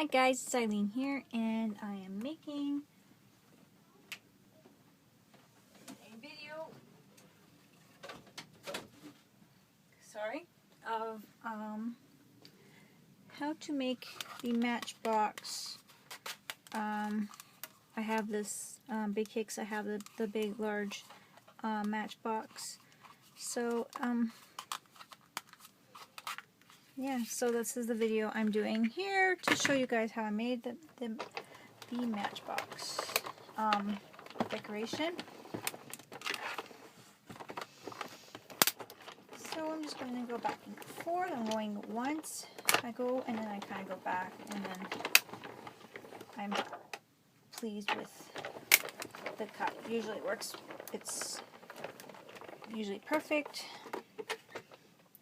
Hi guys, it's Ilene here, and I am making a video, of how to make the matchbox. I have this Big Hicks, I have the big large matchbox. So yeah, so this is the video I'm doing here to show you guys how I made the matchbox decoration. So I'm just going to go back and forth. I'm going once, I go, and then I kind of go back, and then I'm pleased with the cut. Usually it works. It's usually perfect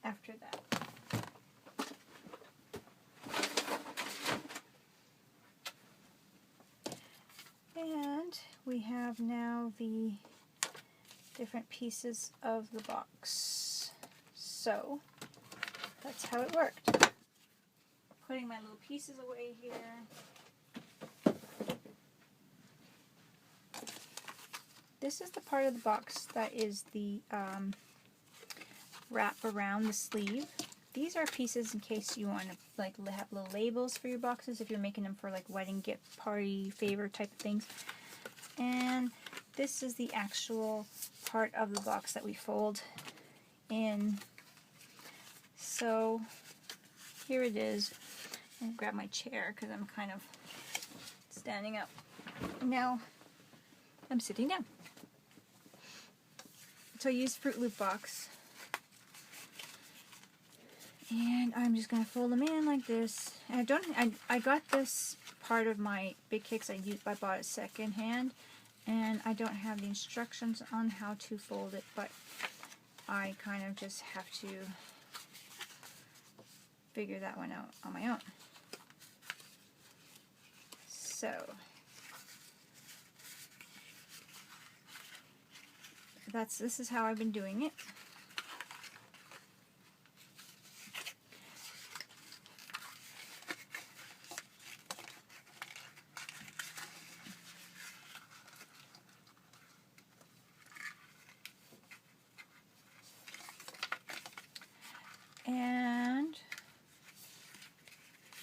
after that. And we have now the different pieces of the box. So that's how it worked. Putting my little pieces away here. This is the part of the box that is the wrap around the sleeve. These are pieces in case you want to like have little labels for your boxes if you're making them for like wedding gift party favor type of things. And this is the actual part of the box that we fold in. So here it is. I'll grab my chair because I'm kind of standing up. Now I'm sitting down. So I used Fruit Loop box. And I'm just going to fold them in like this. And I got this part of my Big Hicks I bought it second hand. And I don't have the instructions on how to fold it, but I kind of just have to figure that one out on my own. So this is how I've been doing it. And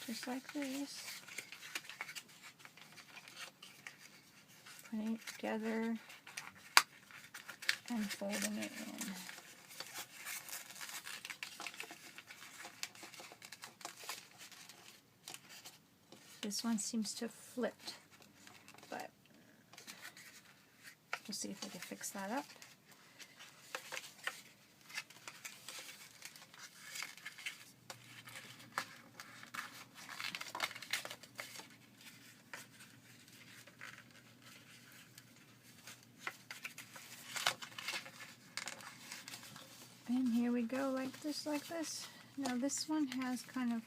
just like this, putting it together and folding it in. This one seems to have flipped, but we'll see if I can fix that up. And here we go, like this, like this. Now this one has kind of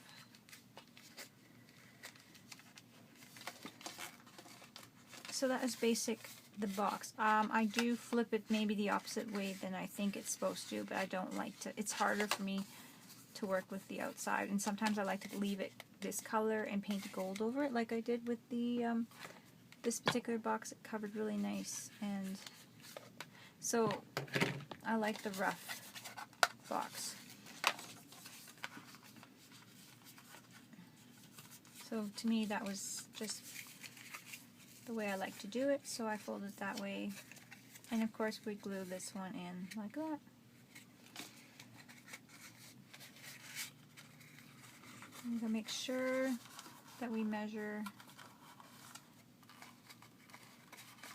so that is basic the box. I do flip it maybe the opposite way than I think it's supposed to, but I don't like to. It's harder for me to work with the outside, and sometimes I like to leave it this color and paint gold over it, like I did with the this particular box. It covered really nice, and so I like the rough box. So to me that was just the way I like to do it, so I fold it that way, and of course we glue this one in like that. I'm going to make sure that we measure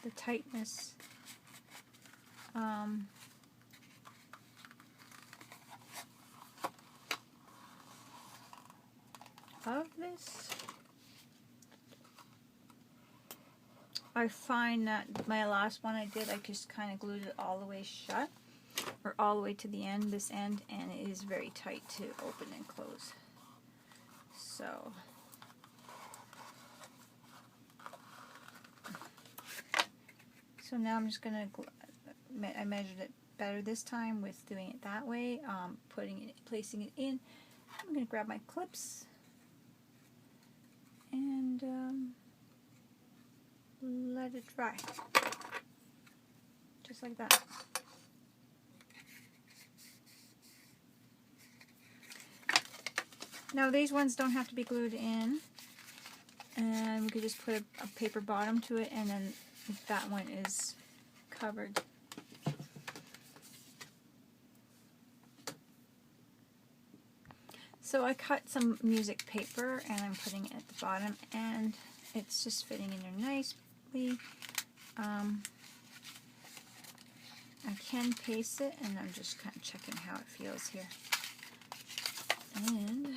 the tightness of this. I find that my last one I did, I just kind of glued it all the way shut, or all the way to the end, this end, and it is very tight to open and close. So now I'm just going to, I measured it better this time with doing it that way, placing it in. I'm going to grab my clips and let it dry. Just like that. Now these ones don't have to be glued in, and we could just put a paper bottom to it, and then that one is covered. So I cut some music paper and I'm putting it at the bottom, and it's just fitting in there nicely. I can paste it, and I'm just kind of checking how it feels here. And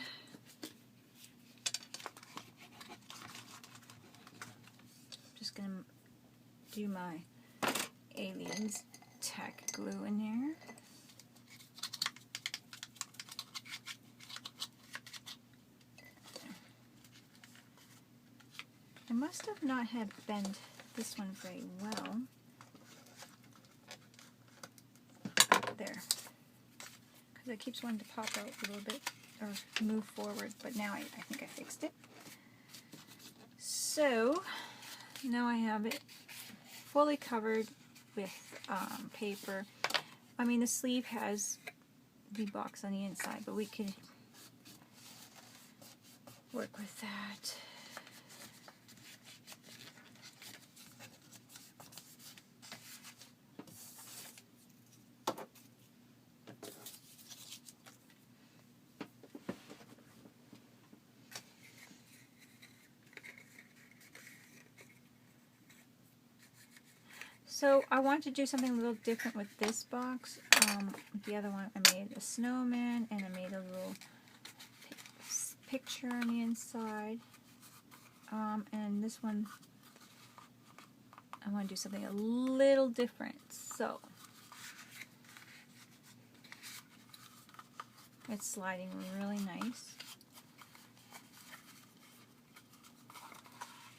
just going to do my Aliens tack glue in there. I must have not had bent this one very well. There. Because it keeps wanting to pop out a little bit or move forward, but now I think I fixed it. So now I have it fully covered with paper. I mean, the sleeve has the box on the inside, but we can work with that. So I want to do something a little different with this box. The other one I made a snowman, and I made a little picture on the inside. And this one I want to do something a little different. So it's sliding really nice.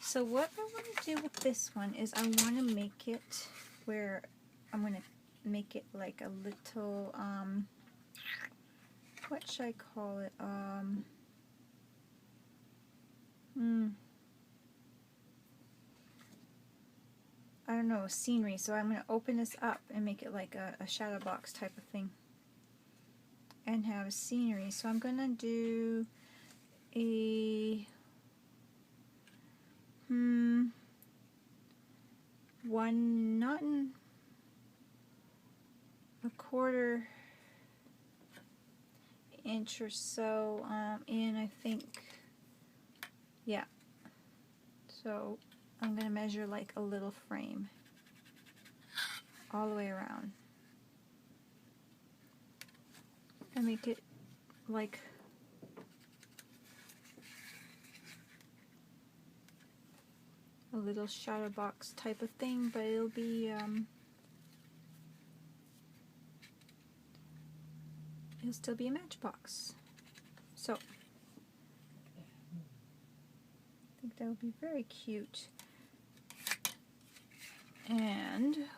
So what I want to do with this one is I want to make it where I'm going to make it like a little, what should I call it? I don't know, scenery. So I'm going to open this up and make it like a shadow box type of thing and have a scenery. So I'm going to do a not in a 1/4 inch or so, and I think, yeah, so I'm going to measure like a little frame all the way around and make it like a little shadow box type of thing, but it'll be it'll still be a matchbox. So I think that would be very cute and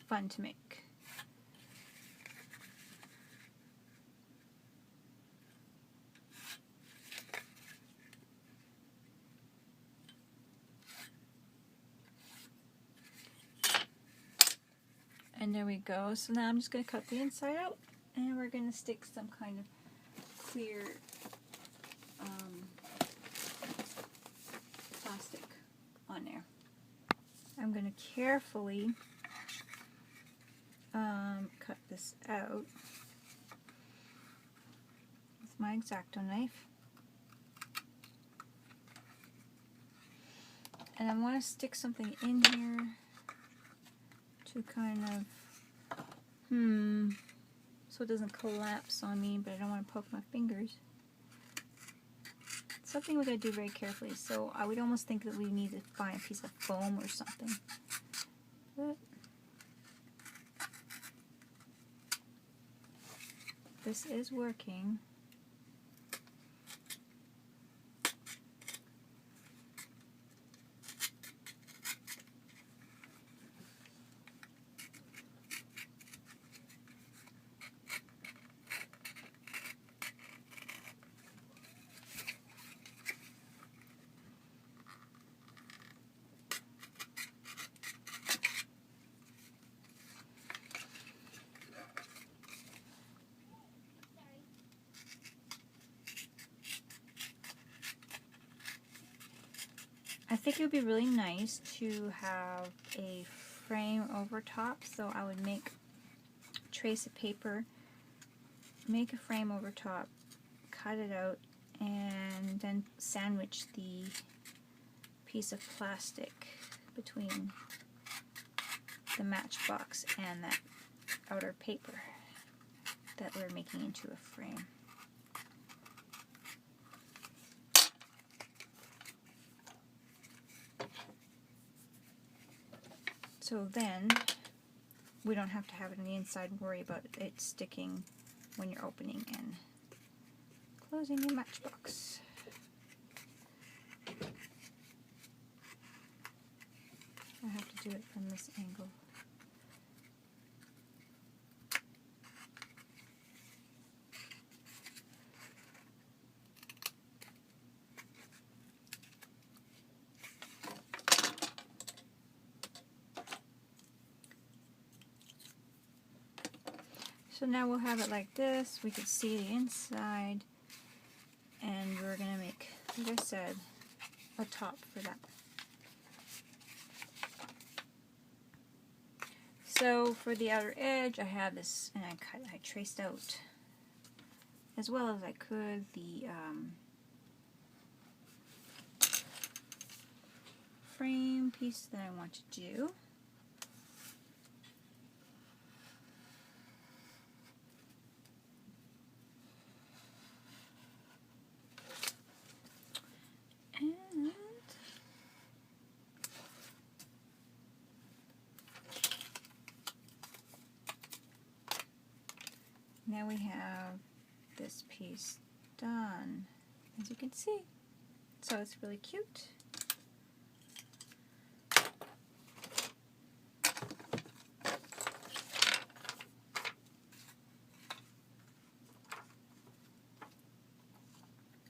fun to make. And there we go. So now I'm just going to cut the inside out, and we're going to stick some kind of clear plastic on there. I'm going to carefully cut this out with my X-Acto knife. And I want to stick something in here to kind of, so it doesn't collapse on me, but I don't want to poke my fingers. It's something we gotta do very carefully, so I would almost think that we need to find a piece of foam or something. But this is working. I think it would be really nice to have a frame over top, so I would trace a paper, make a frame over top, cut it out, and then sandwich the piece of plastic between the matchbox and that outer paper that we're making into a frame. So then we don't have to have it on the inside and worry about it sticking when you're opening and closing your matchbox. I have to do it from this angle. So now we'll have it like this. We can see the inside, and we're going to make, like I said, a top for that. So for the outer edge, I have this, and I traced out as well as I could the frame piece that I want to do. And now we have this piece done, as you can see. So it's really cute.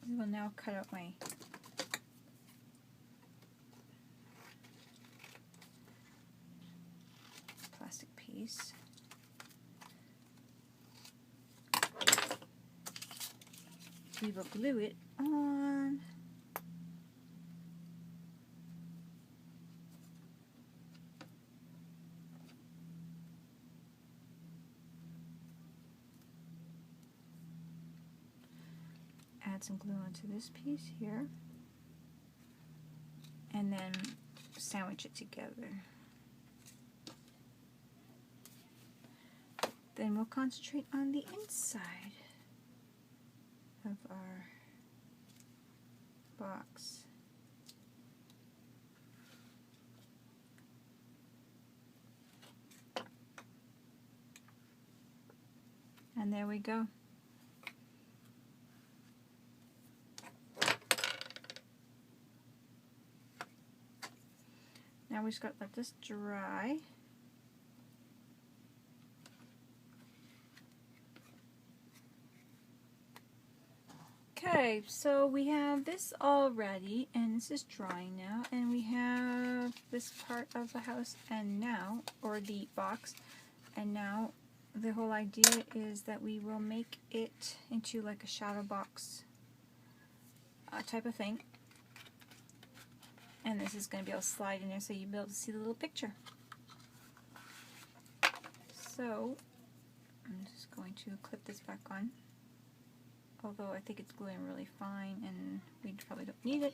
I will now cut out my plastic piece. We will glue it on. Add some glue onto this piece here, and then sandwich it together. Then we'll concentrate on the inside of our box. And there we go. Now we just got to let this dry. Okay, so we have this all ready, and this is drying now, and we have this part of the house, and now, or the box, and now the whole idea is that we will make it into like a shadow box type of thing. And this is going to be able to slide in there so you'll be able to see the little picture. So I'm just going to clip this back on. Although I think it's gluing really fine and we probably don't need it.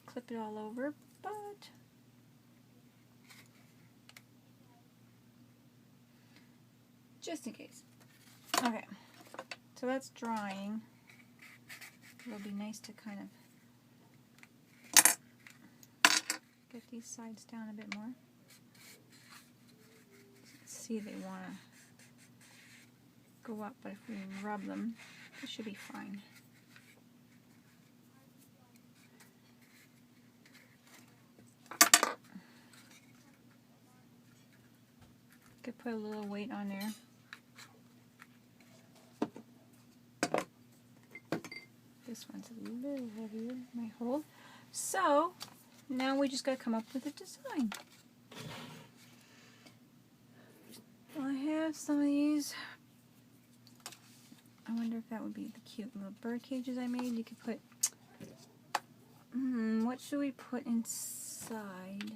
Clip it all over, but just in case. Okay, so that's drying. It'll be nice to kind of get these sides down a bit more. See, they want to go up, but if we rub them, it should be fine. Could put a little weight on there. This one's a little heavier, my hole. So now we just got to come up with a design. I have some of these. I wonder if that would be the cute little bird cages I made. You could put What should we put inside?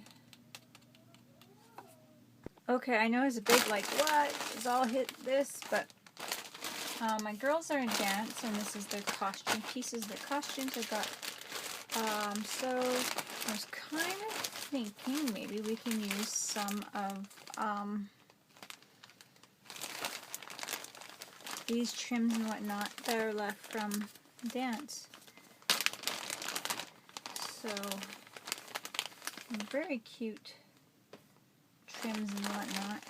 Okay, I know it's a big, like, what? It's all hit this, but my girls are in dance, and this is their costume pieces, their costumes I got. So I was kind of thinking maybe we can use some of these trims and whatnot that are left from dance. So very cute trims and whatnot,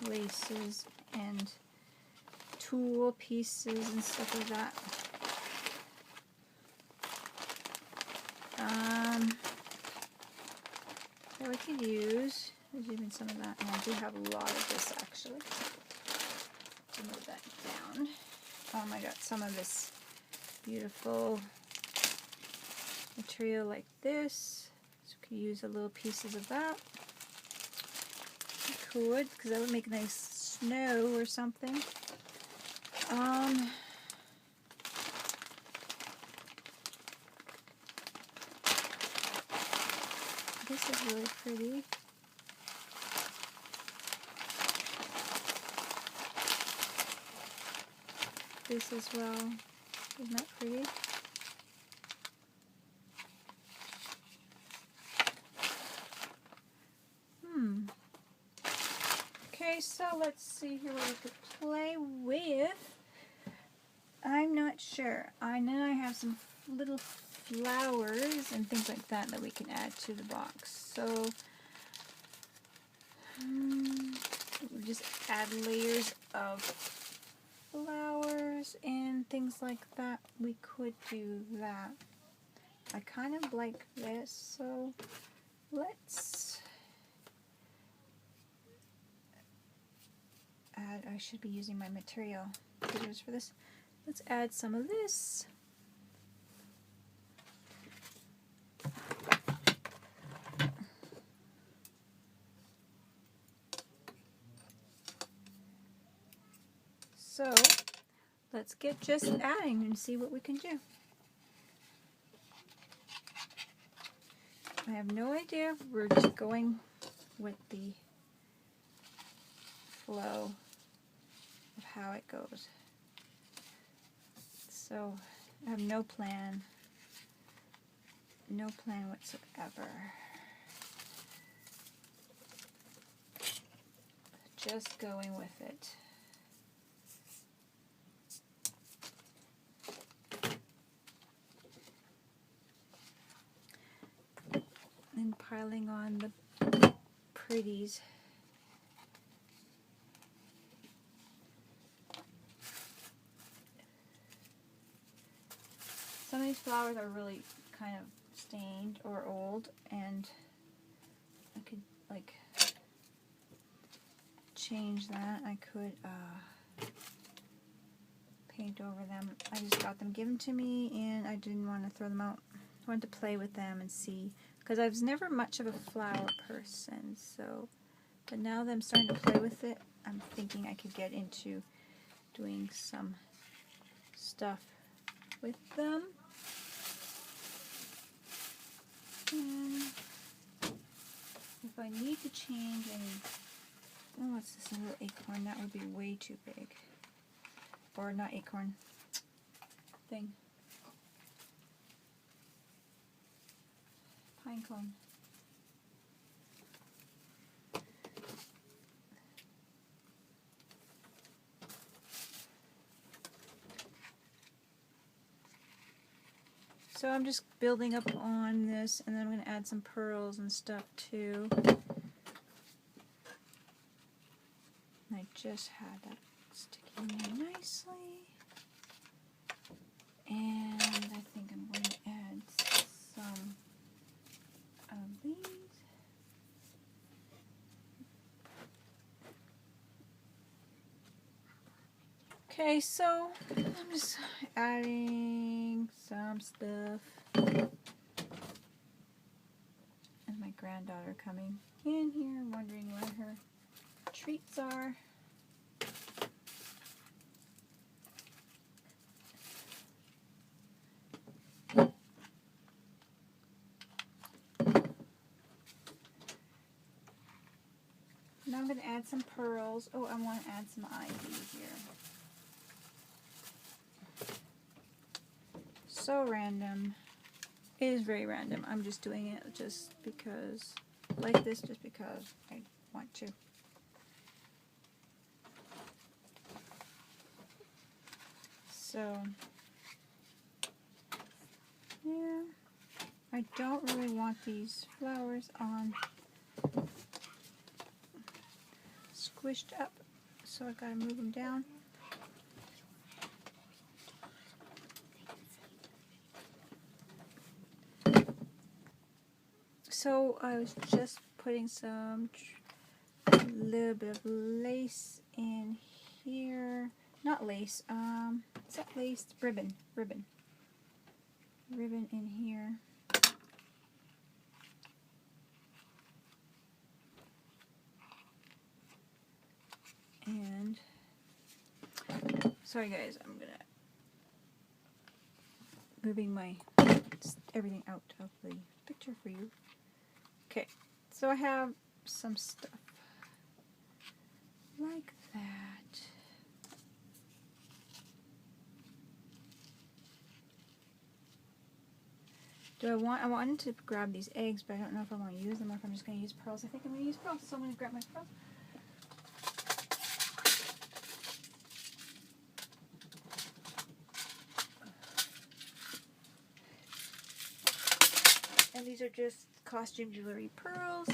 laces and tool pieces and stuff like that. That we could use. There's even some of that, and I do have a lot of this actually. Move that down. I got some of this beautiful material like this. So we could use a little pieces of that. I could, because that would make nice snow or something. This is really pretty. This as well. Isn't that pretty? Okay, so let's see here what we could play with. I'm not sure. I know I have some little flowers and things like that that we can add to the box. So we'll just add layers of flowers and things like that. We could do that. I kind of like this, so let's add, I should be using my material scissors for this. Let's add some of this. So let's get just adding and see what we can do. I have no idea. We're just going with the flow of how it goes. So I have no plan whatsoever. Just going with it. And piling on the pretties. Some of these flowers are really kind of stained or old, and I could like change that. I could paint over them. I just got them given to me and I didn't want to throw them out. I wanted to play with them and see, because I was never much of a flower person, so, but now that I'm starting to play with it, I'm thinking I could get into doing some stuff with them. And if I need to change any, oh, what's this, a little acorn? That would be way too big. Or not acorn, thing. Pine cone. So I'm just building up on this, and then I'm going to add some pearls and stuff too. And I just had that sticking there nicely. And I think I'm going to add some of these. Okay, so I'm just adding some stuff. And my granddaughter coming in here, wondering what her treats are. add some pearls. Oh, I want to add some ivy here. So random. It is very random. I'm just doing it just because, like this, just because I want to. So, yeah, I don't really want these flowers on squished up, so I gotta move them down. So I was just putting some little bit of lace in here. Not lace, is that lace? Ribbon in here. And, sorry guys, I'm moving everything out of the picture for you. Okay, so I have some stuff like that. I wanted to grab these eggs, but I don't know if I want to use them or if I'm just going to use pearls. I think I'm going to use pearls, so I'm going to grab my pearls. And these are just costume jewelry pearls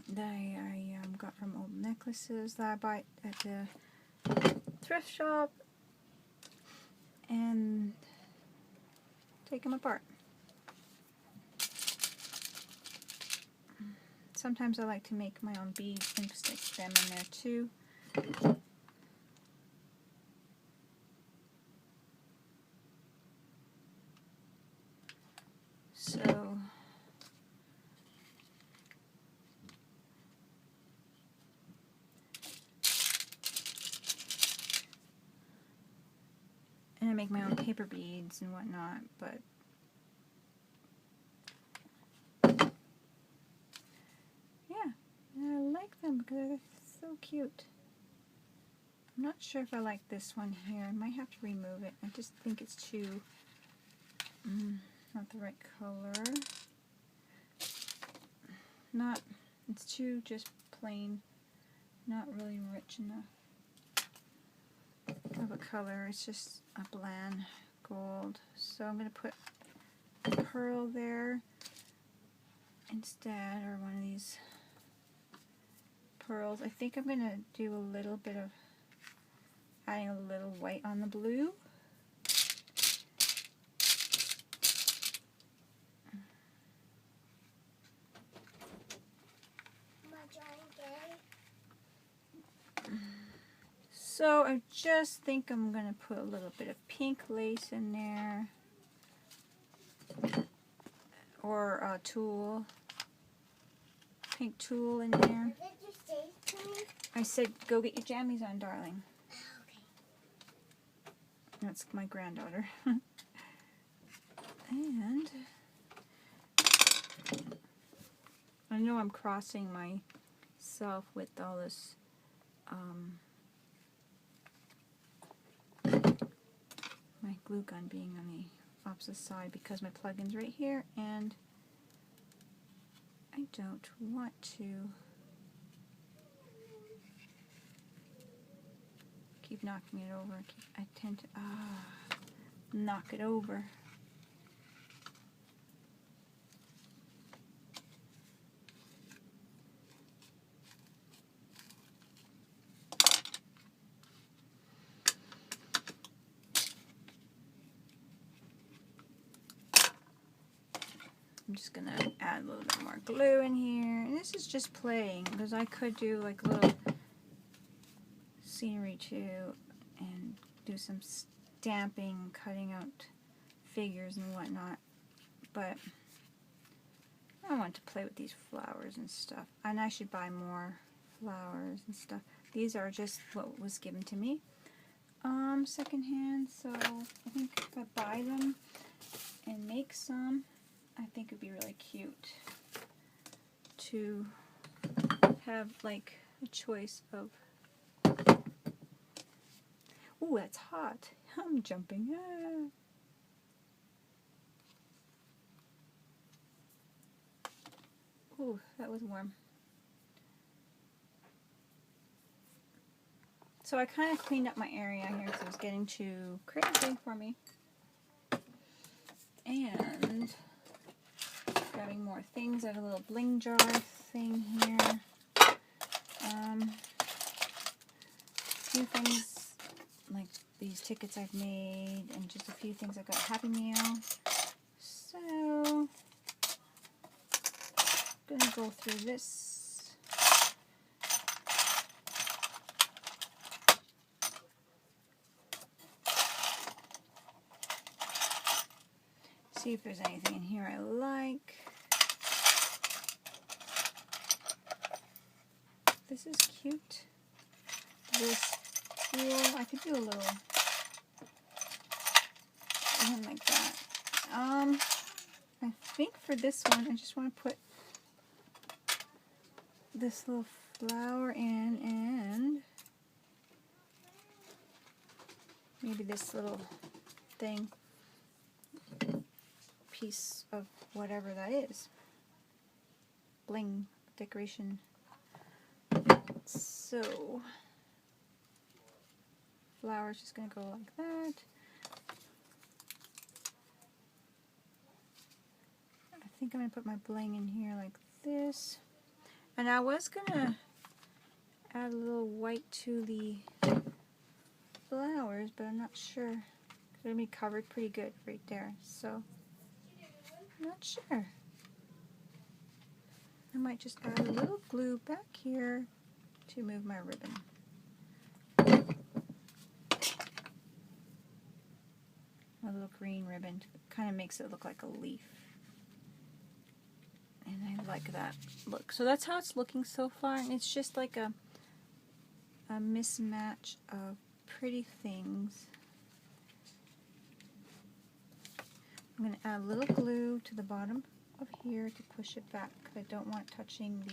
that I got from old necklaces that I bought at the thrift shop, and take them apart. Sometimes I like to make my own beads and stick them in there too. So and I make my own paper beads and whatnot, but yeah, I like them because they're so cute. I'm not sure if I like this one here. I might have to remove it. I just think it's too not the right color. It's too just plain, not really rich enough of a color. It's just a bland gold. So I'm going to put a pearl there instead, or one of these pearls. I think I'm going to do a little bit of adding a little white on the blue. So I just think I'm going to put a little bit of pink lace in there, or tulle, pink tulle in there. What did you say to me? I said, go get your jammies on, darling. Okay. That's my granddaughter. And I know I'm crossing myself with all this my glue gun being on the opposite side because my plug-in's right here, and I don't want to keep knocking it over. I tend to knock it over. I'm just going to add a little bit more glue in here. And this is just playing, because I could do like a little scenery too, and do some stamping, cutting out figures and whatnot. But I want to play with these flowers and stuff. And I should buy more flowers and stuff. These are just what was given to me secondhand, so I think if I buy them and make some, I think it'd be really cute to have like a choice of... Ooh, that's hot. I'm jumping. Ah. Ooh, that was warm. So I kind of cleaned up my area here because it was getting too crazy for me. And grabbing more things. I have a little bling jar thing here. A few things like these tickets I've made, and just a few things I got Happy Meal. So I'm gonna go through this. See if there's anything in here I like. This is cute. This cool. I could do a little one like that. I think for this one, I just want to put this little flower in, and maybe this little thing, piece of whatever that is. Bling decoration. So, flower's just going to go like that. I think I'm going to put my bling in here like this. And I was going to add a little white to the flowers, but I'm not sure. It's going to be covered pretty good right there. So, I'm not sure. I might just add a little glue back here to move my ribbon. A little green ribbon. Kind of makes it look like a leaf. And I like that look. So that's how it's looking so far. And it's just like a mismatch of pretty things. I'm going to add a little glue to the bottom of here to push it back because I don't want it touching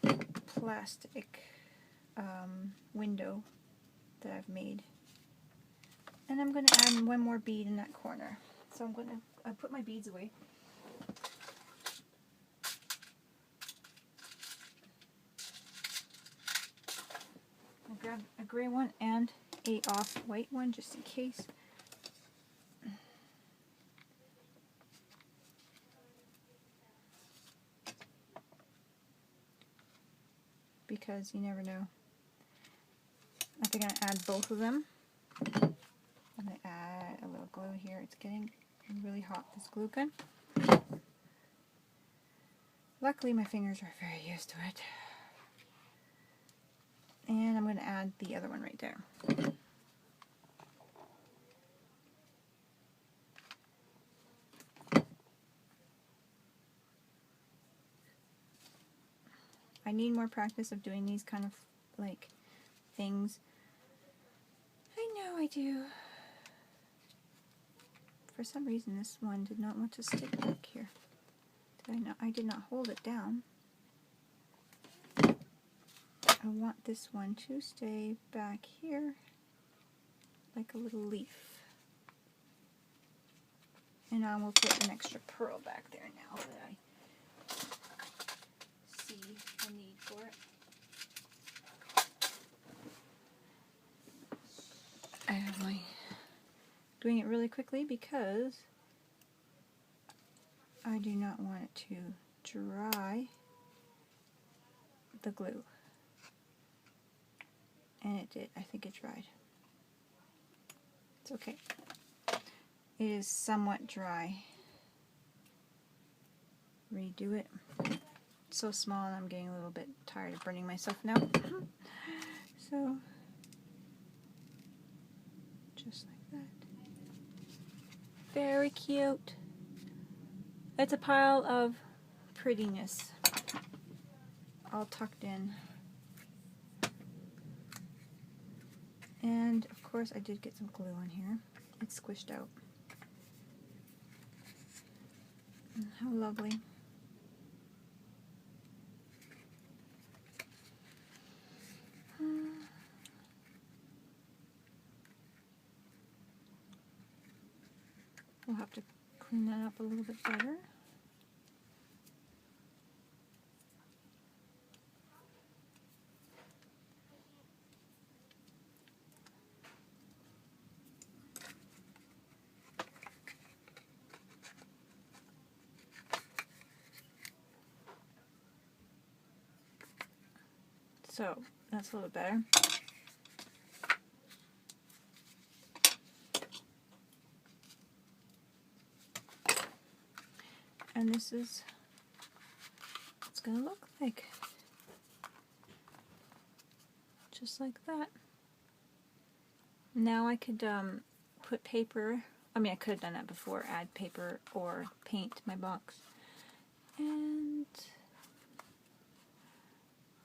the plastic window that I've made. And I'm going to add one more bead in that corner. So I'm going to put my beads away. I grabbed a gray one and a off-white one just in case. Because you never know. I think I'm going to add both of them. I'm going to add a little glue here. It's getting really hot, this glue gun. Luckily my fingers are very used to it. And I'm going to add the other one right there. I need more practice of doing these kind of like things. I know I do. For some reason this one did not want to stick back here. I did not hold it down. I want this one to stay back here like a little leaf. And I will put an extra pearl back there now that I see the need for it. I have my doing it really quickly because I do not want it to dry the glue. And it did. I think it dried. It's okay. It is somewhat dry. Redo it. It's so small and I'm getting a little bit tired of burning myself now. So, just like that. Very cute. It's a pile of prettiness. All tucked in. And of course I did get some glue on here. It's squished out. And how lovely. We'll have to clean that up a little bit better. So that's a little better. And this is what it's going to look like. Just like that. Now I could put paper, I mean I could have done that before, add paper or paint to my box. And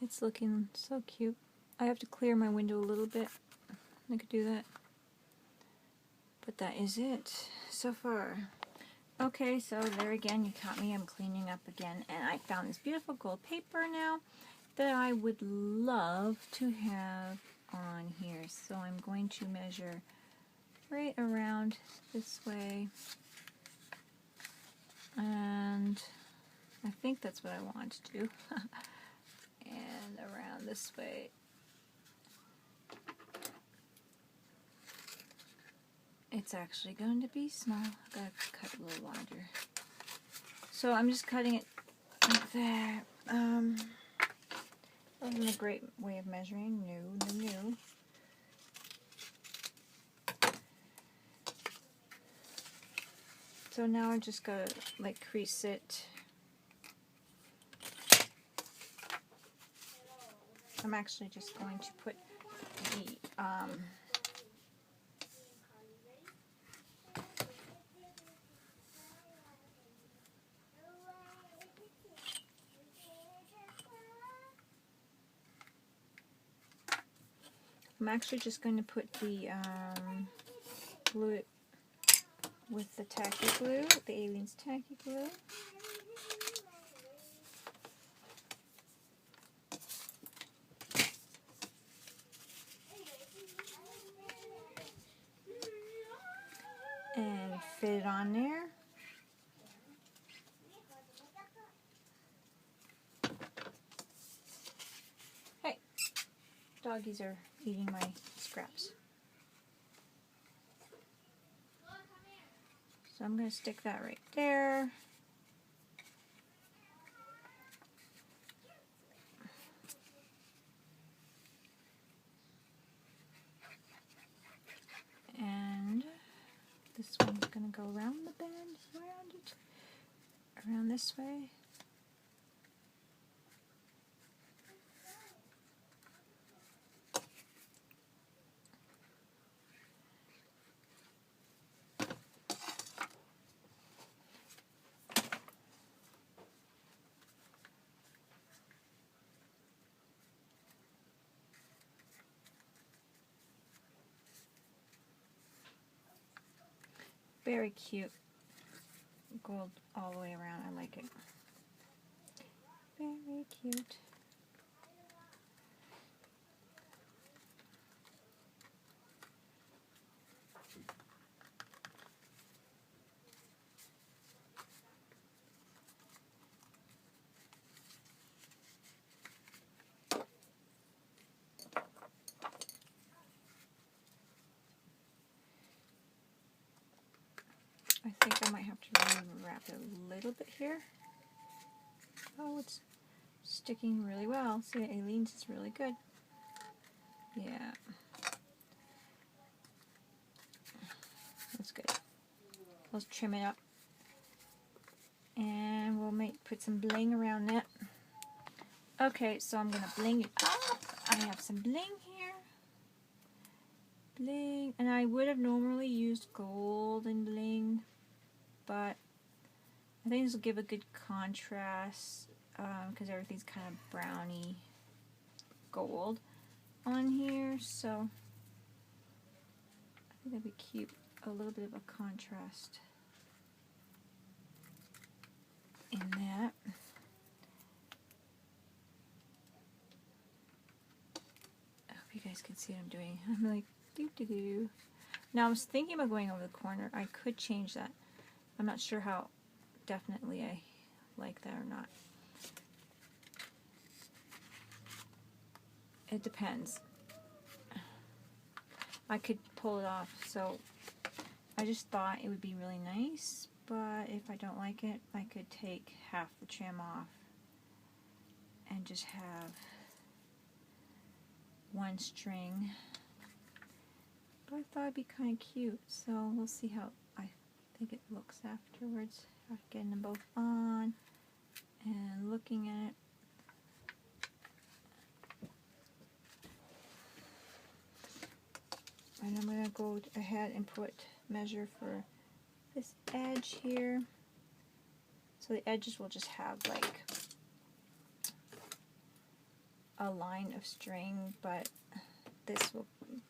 it's looking so cute. I have to clear my window a little bit. I could do that. But that is it so far. Okay, so there again, you caught me. I'm cleaning up again, and I found this beautiful gold paper now that I would love to have on here. So I'm going to measure right around this way, and I think that's what I want to do. And around this way. It's actually going to be small. I've got to cut a little larger. So I'm just cutting it like that. Wasn't a great way of measuring. No. So now I just gotta like crease it. I'm actually just going to put the glue it with the tacky glue, the Alien's tacky glue. And fit it on there. Hey, doggies are eating my scraps. So I'm going to stick that right there. And this one's going to go around the bend, around this way. Very cute. Gold all the way around. I like it. Very cute. I think I might have to wrap it a little bit here. Oh, it's sticking really well. See, Aline's is really good. Yeah. That's good. Let's trim it up. And we'll put some bling around that. Okay, so I'm going to bling it up. I have some bling here. Bling. And I would have normally used gold and bling, but I think this will give a good contrast because everything's kind of browny gold on here, so I think that'd be cute. A little bit of a contrast in that. I hope you guys can see what I'm doing. I'm like, doo-doo-doo. Now I was thinking about going over the corner. I could change that. I'm not sure how definitely I like that or not. It depends. I could pull it off, so I just thought it would be really nice, but if I don't like it, I could take half the trim off and just have one string. But I thought it'd be kind of cute, so we'll see how I think it looks afterwards. After getting them both on and looking at it. And I'm going to go ahead and measure for this edge here. So the edges will just have like a line of string, but this will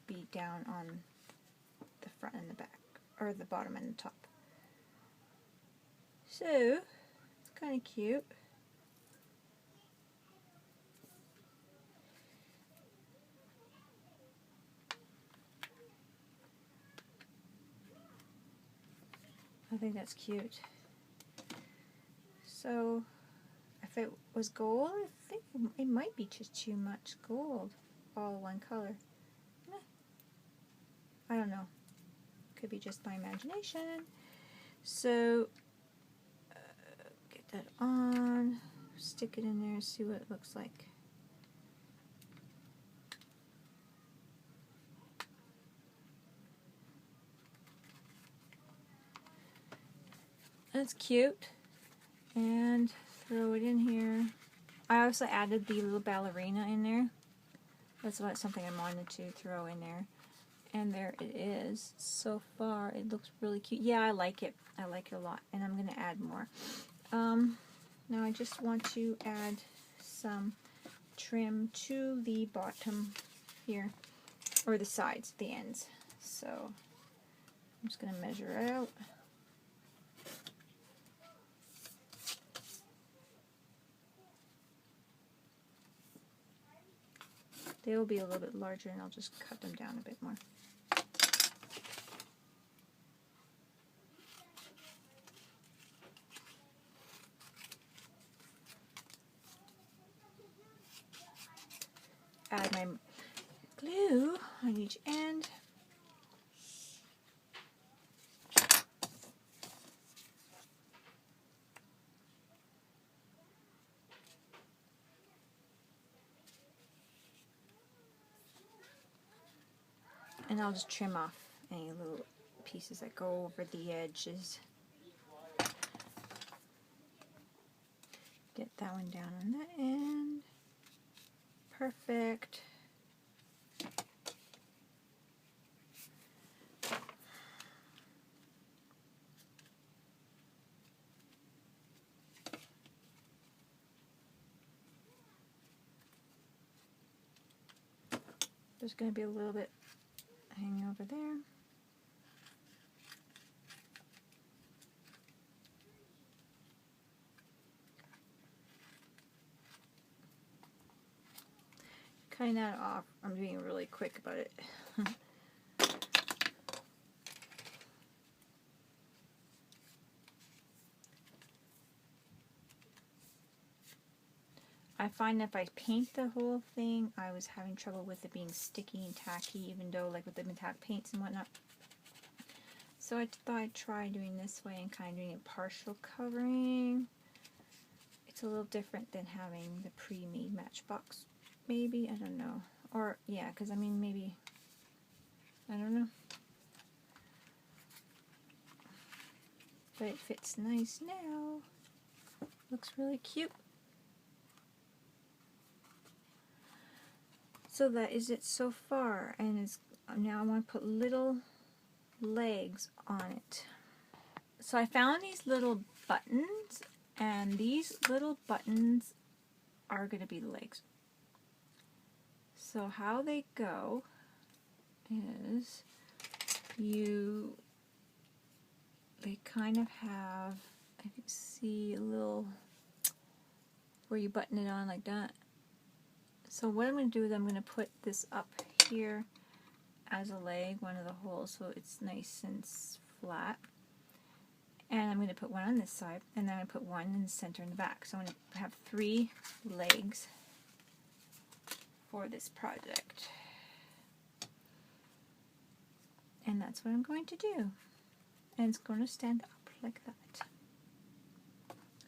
be down on the front and the back, or the bottom and the top. So it's kind of cute. I think that's cute. So if it was gold, I think it might be just too much gold, all one color. I don't know. Could be just my imagination. So get that on, stick it in there, see what it looks like. That's cute. And throw it in here. I also added the little ballerina in there. That's something I wanted to throw in there. And there it is. So far, it looks really cute. Yeah, I like it. I like it a lot. And I'm going to add more. Now I just want to add some trim to the bottom here. Or the sides, the ends. So I'm just going to measure it out. They will be a little bit larger, and I'll just cut them down a bit more. Add my glue on each end. And I'll just trim off any little pieces that go over the edges. Get that one down on that end. Perfect. There's going to be a little bit hanging over there. Cutting that off. I'm being really quick about it. I find if I paint the whole thing, I was having trouble with it being sticky and tacky, even though like with the metallic paints and whatnot. So I thought I'd try doing this way and kind of doing a partial covering. It's a little different than having the pre-made matchbox, maybe, I don't know. Or, yeah, because I mean, maybe, I don't know. But it fits nice now. Looks really cute. So that is it so far, and it's, now I want to put little legs on it. So I found these little buttons, and these little buttons are going to be the legs. So how they go is they kind of have, I can see a little where you button it on like that. So what I'm going to do is I'm going to put this up here as a leg, one of the holes, so it's nice and flat. And I'm going to put one on this side, and then I'm going to put one in the center and the back. So I'm going to have 3 legs for this project. And that's what I'm going to do. And it's going to stand up like that.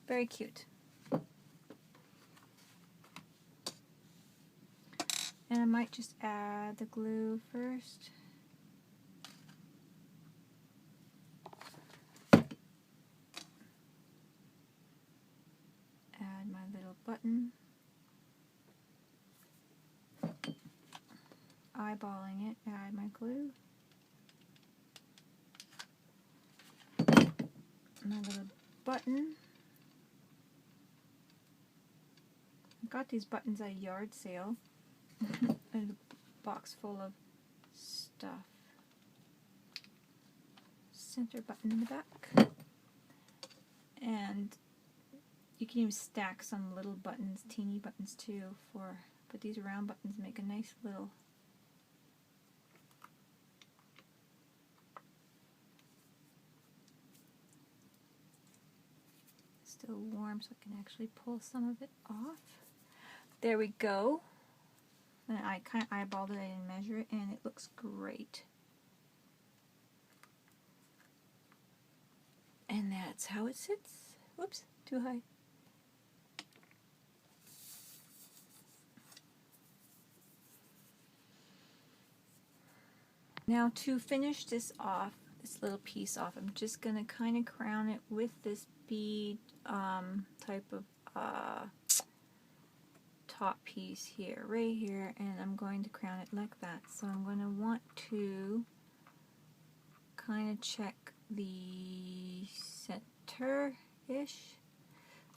Very cute. And I might just add the glue first. Add my little button. Eyeballing it, add my glue. My little button. I got these buttons at a yard sale. And a box full of stuff. Center button in the back. And you can even stack some little buttons, teeny buttons too, but these round buttons make a nice little still warm, so I can actually pull some of it off. There we go. And I kind of eyeballed it, I didn't measure it, and it looks great. And that's how it sits. Whoops, too high. Now to finish this off, this little piece off, I'm just going to kind of crown it with this bead type of top piece here, right here, and I'm going to crown it like that. So I'm going to want to kind of check the center-ish.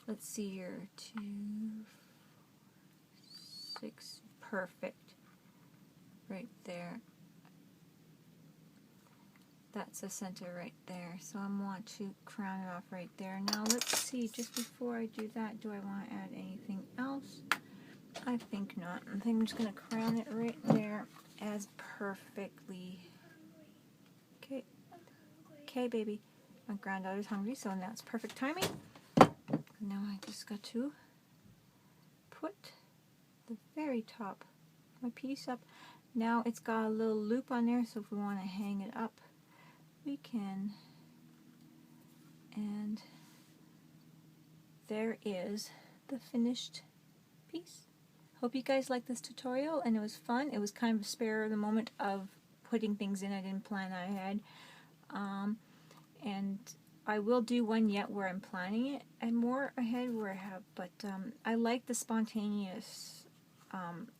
Let's see here, 2, 4, 6, perfect, right there. That's the center right there. So I want to crown it off right there. Now let's see, just before I do that, do I want to add anything else? I think not. I think I'm just going to crown it right there as perfectly. Okay. Okay, baby. My granddaughter's hungry, so now it's perfect timing. Now I just got to put the very top of my piece up. Now it's got a little loop on there, so if we want to hang it up, we can. And there is the finished piece. Hope you guys liked this tutorial, and it was fun. It was kind of a spare of the moment of putting things in I didn't plan that ahead. And I will do one yet where I'm planning it and more ahead where I have, but I like the spontaneous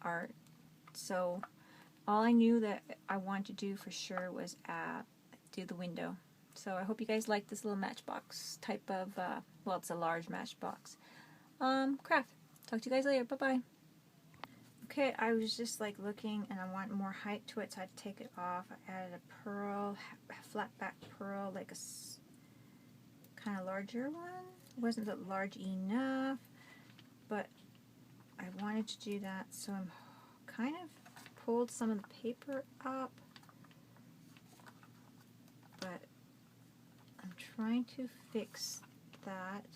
art. So all I knew that I wanted to do for sure was do the window. So I hope you guys like this little matchbox type of, well, it's a large matchbox craft. Talk to you guys later. Bye-bye. Okay, I was just like looking and I want more height to it, so I had to take it off. I added a pearl, flat back pearl, like a kind of larger one. It wasn't that large enough, but I wanted to do that, so I'm kind of pulled some of the paper up, but I'm trying to fix that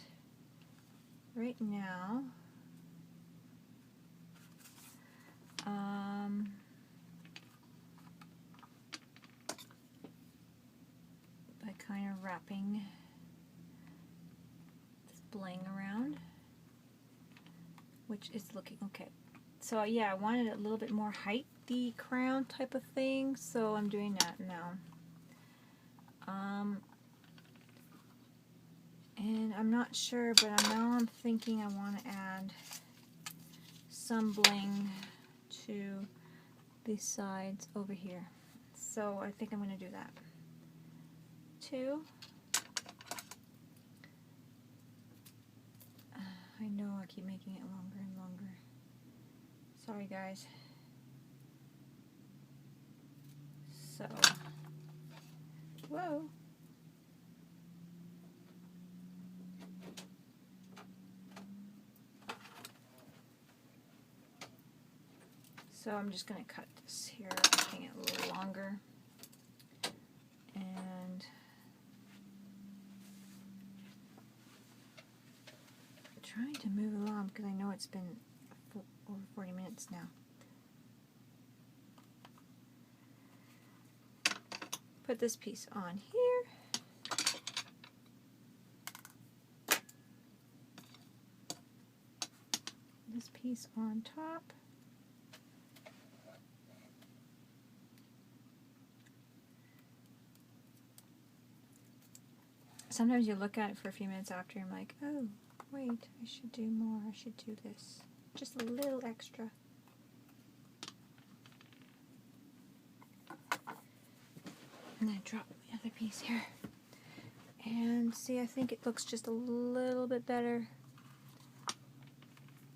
right now. By kind of wrapping this bling around, which is looking okay. So yeah, I wanted a little bit more height, the crown type of thing, so I'm doing that now. And I'm not sure, but now I'm thinking I want to add some bling to the sides over here. So I think I'm going to do that too. I know I keep making it longer and longer. Sorry guys. So, whoa. So I'm just going to cut this here, making it a little longer. And trying to move along because I know it's been over 40 minutes now. Put this piece on here. This piece on top. Sometimes you look at it for a few minutes after and I'm like, oh, wait, I should do more. I should do this. Just a little extra. And then I drop my other piece here. And see, I think it looks just a little bit better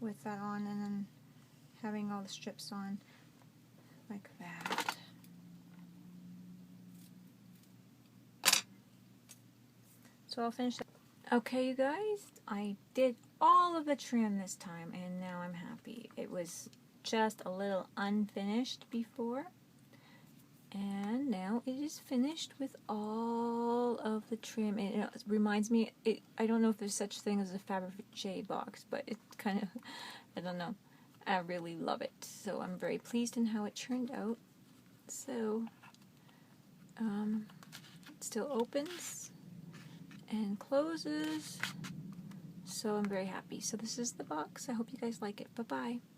with that on and then having all the strips on like that. So I'll finish that. Okay, you guys, I did all of the trim this time and now I'm happy. It was just a little unfinished before and now it is finished with all of the trim. And it reminds me, I don't know if there's such thing as a Fabergé box, but it's kind of, I don't know, I really love it. So I'm very pleased in how it turned out. So it still opens and closes, so I'm very happy. So this is the box. I hope you guys like it. Bye bye.